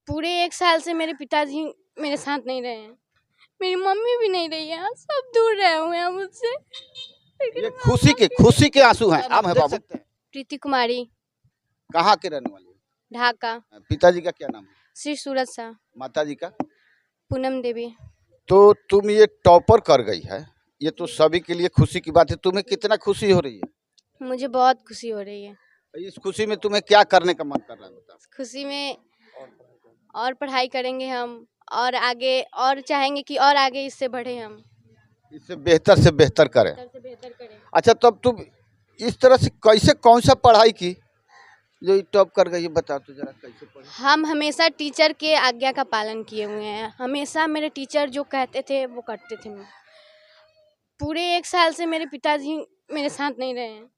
पूरे 1 साल से मेरे पिताजी मेरे साथ नहीं रहे हैं, मेरी मम्मी भी नहीं रही है, सब दूर रहे हुए हैं मुझसे। ये खुशी के आंसू हैं। आप देख सकते हैं। प्रीति कुमारी, कहाँ के रहने वाले हैं? ढाका। पिताजी का क्या नाम है? श्री सूरज शाह। माता जी का? पूनम देवी। तो तुम ये टॉपर कर गई है, ये तो सभी के लिए खुशी की बात है। तुम्हें कितना खुशी हो रही है? मुझे बहुत खुशी हो रही है। इस खुशी में तुम्हें क्या करने का मन कर रहा है बताओ? खुशी में और पढ़ाई करेंगे हम, और आगे और चाहेंगे कि और आगे इससे बढ़े हम, इससे बेहतर से बेहतर करें। बेहतर करें। अच्छा, तब तुम इस तरह से कैसे, कौन सा पढ़ाई की जो टॉप कर गई, बता तो जरा कैसे पढ़ी? हम हमेशा टीचर के आज्ञा का पालन किए हुए हैं, हमेशा मेरे टीचर जो कहते थे वो करते थे। पूरे 1 साल से मेरे पिताजी मेरे साथ नहीं रहे हैं,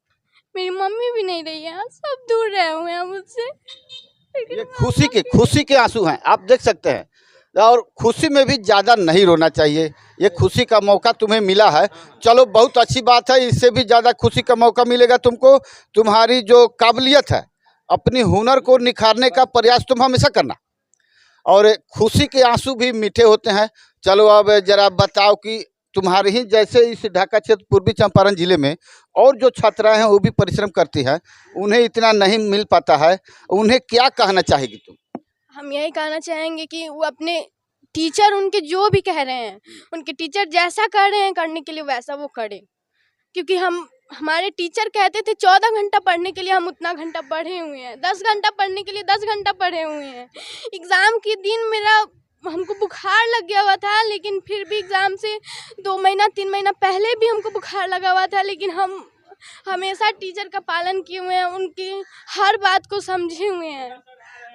मेरी मम्मी भी नहीं रही है, सब दूर रहे हुए हैं मुझसे। ये खुशी के आंसू हैं। आप देख सकते हैं। और खुशी में भी ज़्यादा नहीं रोना चाहिए। ये खुशी का मौका तुम्हें मिला है, चलो बहुत अच्छी बात है। इससे भी ज़्यादा खुशी का मौका मिलेगा तुमको। तुम्हारी जो काबिलियत है, अपनी हुनर को निखारने का प्रयास तुम हमेशा करना। और खुशी के आंसू भी मीठे होते हैं। चलो अब जरा बताओ कि तुम्हारे ही जैसे इस ढाका क्षेत्र पूर्वी चंपारण जिले में और जो छात्राएं हैं वो भी परिश्रम करती हैं, उन्हें इतना नहीं मिल पाता है, उन्हें क्या कहना चाहेगी तुम? हम यही कहना चाहेंगे कि वो अपने टीचर, उनके जो भी कह रहे हैं, उनके टीचर जैसा कर रहे हैं करने के लिए वैसा वो करें। क्योंकि हमारे टीचर कहते थे 14 घंटा पढ़ने के लिए, हम उतना घंटा पढ़े हुए हैं। 10 घंटा पढ़ने के लिए 10 घंटा पढ़े हुए हैं। एग्ज़ाम के दिन हमको बुखार लग गया हुआ था, लेकिन फिर भी एग्ज़ाम से 2 महीना 3 महीना पहले भी हमको बुखार लगा हुआ था, लेकिन हम हमेशा टीचर का पालन किए हुए हैं, उनकी हर बात को समझे हुए हैं।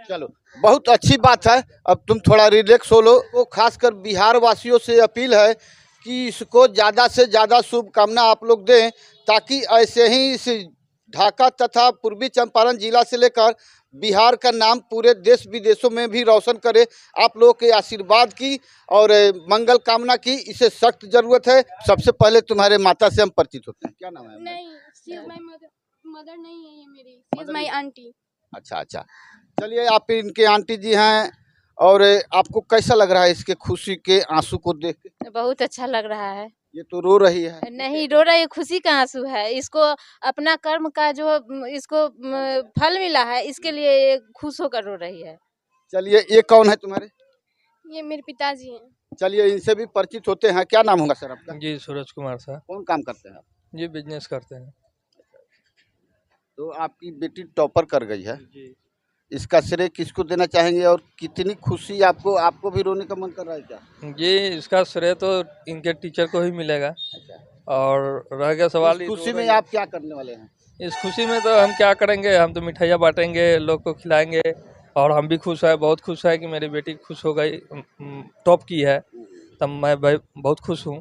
चलो बहुत अच्छी बात है। अब तुम थोड़ा रिलैक्स हो लो। वो खासकर बिहार वासियों से अपील है कि इसको ज़्यादा से ज़्यादा शुभकामना आप लोग दें, ताकि ऐसे ही इस ढाका तथा पूर्वी चंपारण जिला से लेकर बिहार का नाम पूरे देश विदेशों में भी रोशन करे। आप लोगों के आशीर्वाद की और मंगल कामना की इसे सख्त जरूरत है। सबसे पहले तुम्हारे माता से हम परिचित होते हैं। क्या नाम है? नहीं, शी इज माय मदर नहीं है ये मेरी, शी इज माय आंटी। अच्छा, चलिए आप इनके आंटी जी हैं। और आपको कैसा लग रहा है इसके खुशी के आंसू को देख के? बहुत अच्छा लग रहा है। ये तो रो रही है। नहीं रो रही, खुशी का आंसू है। इसको अपना कर्म का जो इसको फल मिला है, इसके लिए ये खुश होकर रो रही है। चलिए, ये कौन है तुम्हारे? ये मेरे पिताजी हैं। चलिए इनसे भी परिचित होते हैं। क्या नाम होगा सर आपका? जी सूरज कुमार साहब। कौन काम करते हैं आप? जी बिजनेस करते हैं। तो आपकी बेटी टॉपर कर गई है, जी इसका श्रेय किसको देना चाहेंगे और कितनी खुशी आपको भी रोने का मन कर रहा है क्या? जी, इसका श्रेय तो इनके टीचर को ही मिलेगा। और रह गया सवाल, इस खुशी में आप क्या करने वाले हैं? इस खुशी में तो हम क्या करेंगे, हम तो मिठाइयाँ बांटेंगे, लोग को खिलाएंगे। और हम भी खुश है, बहुत खुश है कि मेरी बेटी खुश हो गई, टॉप की है। तब मैं बहुत खुश हूँ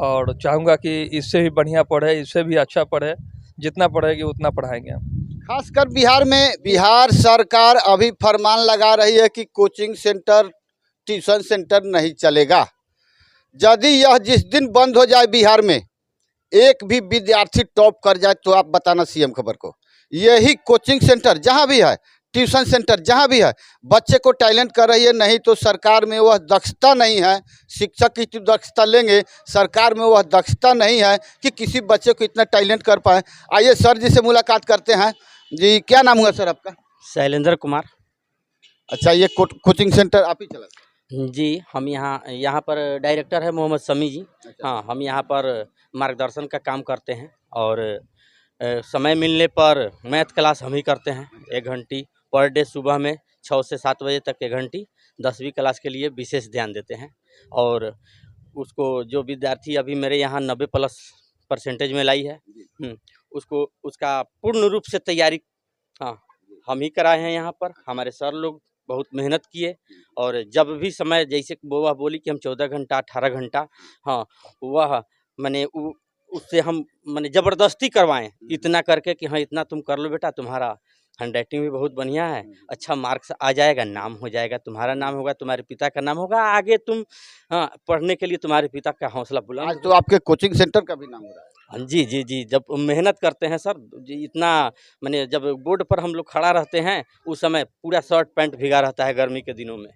और चाहूँगा कि इससे भी बढ़िया पढ़े, इससे भी अच्छा पढ़े। जितना पढ़ेगी उतना पढ़ाएंगे हम। खासकर बिहार में बिहार सरकार अभी फरमान लगा रही है कि कोचिंग सेंटर, ट्यूशन सेंटर नहीं चलेगा। यदि यह जिस दिन बंद हो जाए बिहार में, एक भी विद्यार्थी टॉप कर जाए, तो आप बताना सीएम खबर को, यही कोचिंग सेंटर जहां भी है, ट्यूशन सेंटर जहां भी है, बच्चे को टैलेंट कर रही है। नहीं तो सरकार में वह दक्षता नहीं है। शिक्षक की दक्षता लेंगे, सरकार में वह दक्षता नहीं है कि किसी बच्चे को इतना टैलेंट कर पाए। आइए सर जी से मुलाकात करते हैं। जी, क्या नाम हुआ सर आपका? शैलेंद्र कुमार। अच्छा, ये कोचिंग सेंटर आप ही चलाते? जी, हम यहाँ पर डायरेक्टर है मोहम्मद समी जी। हाँ, हम यहाँ पर मार्गदर्शन का काम करते हैं। और समय मिलने पर मैथ क्लास हम ही करते हैं। 1 घंटी पर डे, सुबह में 6 से 7 बजे तक 1 घंटी 10वीं क्लास के लिए विशेष ध्यान देते हैं। और उसको जो विद्यार्थी अभी मेरे यहाँ 90+ % में लाई है, उसको उसका पूर्ण रूप से तैयारी हम ही कराए हैं। यहाँ पर हमारे सर लोग बहुत मेहनत किए। और जब भी समय, जैसे वह बोली कि हम 14 घंटा 18 घंटा, वह मैंने उससे हम ज़बरदस्ती करवाएं, इतना करके कि इतना तुम कर लो बेटा, तुम्हारा हैंडराइटिंग भी बहुत बढ़िया है, अच्छा मार्क्स आ जाएगा, नाम हो जाएगा, तुम्हारा नाम होगा, तुम्हारे पिता का नाम होगा, आगे तुम पढ़ने के लिए तुम्हारे पिता का हौसला बुलंद। आज तो आपके कोचिंग सेंटर का भी नाम हो रहा है। जी जी जी, जब मेहनत करते हैं सर जी, इतना मैंने जब बोर्ड पर हम लोग खड़ा रहते हैं उस समय पूरा शर्ट पैंट भीगा रहता है गर्मी के दिनों में।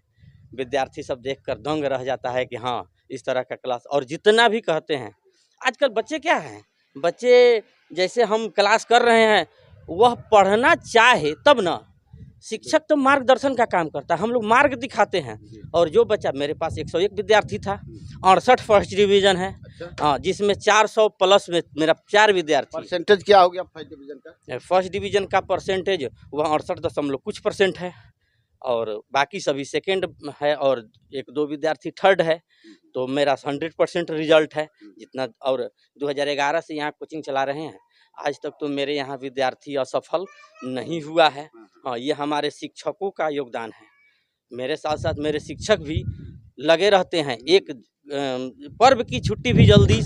विद्यार्थी सब देखकर दंग रह जाता है कि हाँ, इस तरह का क्लास। और जितना भी कहते हैं, आजकल बच्चे क्या हैं, बच्चे जैसे हम क्लास कर रहे हैं वह पढ़ना चाहे तब ना, शिक्षक तो मार्गदर्शन का काम करता है, हम लोग मार्ग दिखाते हैं। और जो बच्चा, मेरे पास 101 विद्यार्थी था, 68 फर्स्ट डिवीज़न है, हाँ, जिसमें 400 प्लस में मेरा 4 विद्यार्थी। परसेंटेज क्या हो गया फर्स्ट डिवीजन का? फर्स्ट डिवीज़न का परसेंटेज वह 68 कुछ % है, और बाकी सभी सेकंड है, और 1-2 विद्यार्थी थर्ड है। तो मेरा 100% रिजल्ट है जितना। और 2011 से यहाँ कोचिंग चला रहे हैं, आज तक तो मेरे यहाँ विद्यार्थी असफल नहीं हुआ है। हाँ, ये हमारे शिक्षकों का योगदान है। मेरे साथ साथ मेरे शिक्षक भी लगे रहते हैं। एक पर्व की छुट्टी भी जल्दी,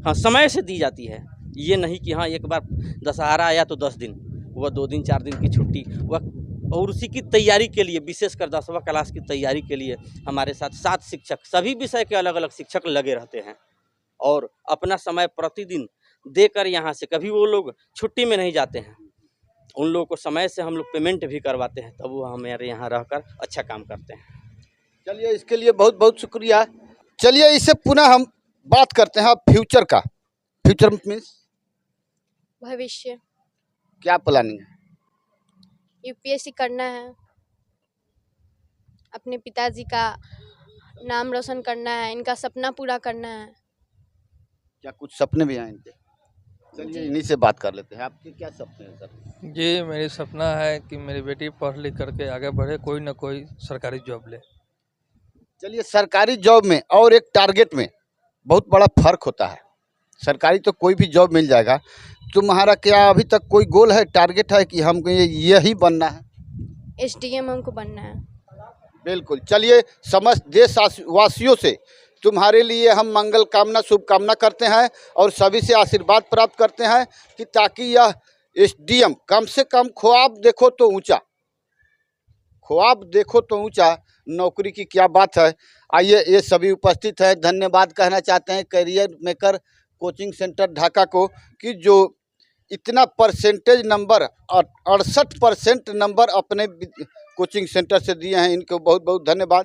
हाँ, समय से दी जाती है। ये नहीं कि हाँ, एक बार दशहरा आया तो 10 दिन, वह 2 दिन 4 दिन की छुट्टी, वह और उसी की तैयारी के लिए, विशेषकर 10वां क्लास की तैयारी के लिए हमारे साथ 7 शिक्षक, सभी विषय के अलग अलग शिक्षक लगे रहते हैं, और अपना समय प्रतिदिन देकर यहाँ से, कभी वो लोग छुट्टी में नहीं जाते हैं। उन लोगों को समय से हम लोग पेमेंट भी करवाते हैं, तब वो हमारे यहाँ रहकर अच्छा काम करते हैं। चलिए, इसके लिए बहुत बहुत शुक्रिया। चलिए, इससे पुनः हम बात करते हैं फ्यूचर का। फ्यूचर मीन्स भविष्य, क्या प्लानिंग है? यूपीएससी करना है, अपने पिताजी का नाम रोशन करना है, इनका सपना पूरा करना है। क्या कुछ सपने भी हैं इनके? चलिए, इन्हीं से बात कर लेते हैं। आपके क्या सपने हैं सर? जी, मेरी सपना है कि मेरी बेटी पढ़ लिख करके आगे बढ़े, कोई ना कोई सरकारी जॉब ले। चलिए, सरकारी जॉब में और एक टारगेट में बहुत बड़ा फर्क होता है। सरकारी तो कोई भी जॉब मिल जाएगा, तुम्हारा क्या अभी तक कोई गोल है, टारगेट है कि हमको यही बनना है? एसडीएम हमको बनना है। बिल्कुल। चलिए, समस्त देशवासियों से तुम्हारे लिए हम मंगल कामना, शुभकामना करते हैं, और सभी से आशीर्वाद प्राप्त करते हैं कि ताकि यह एसडीएम कम से कम ख्वाब देखो तो ऊंचा, ख्वाब देखो तो ऊंचा, नौकरी की क्या बात है। आइए, ये सभी उपस्थित हैं, धन्यवाद कहना चाहते हैं career maker coaching centre Dhaka को, कि जो इतना परसेंटेज नंबर, 68% नंबर अपने कोचिंग सेंटर से दिए हैं। इनको बहुत बहुत धन्यवाद।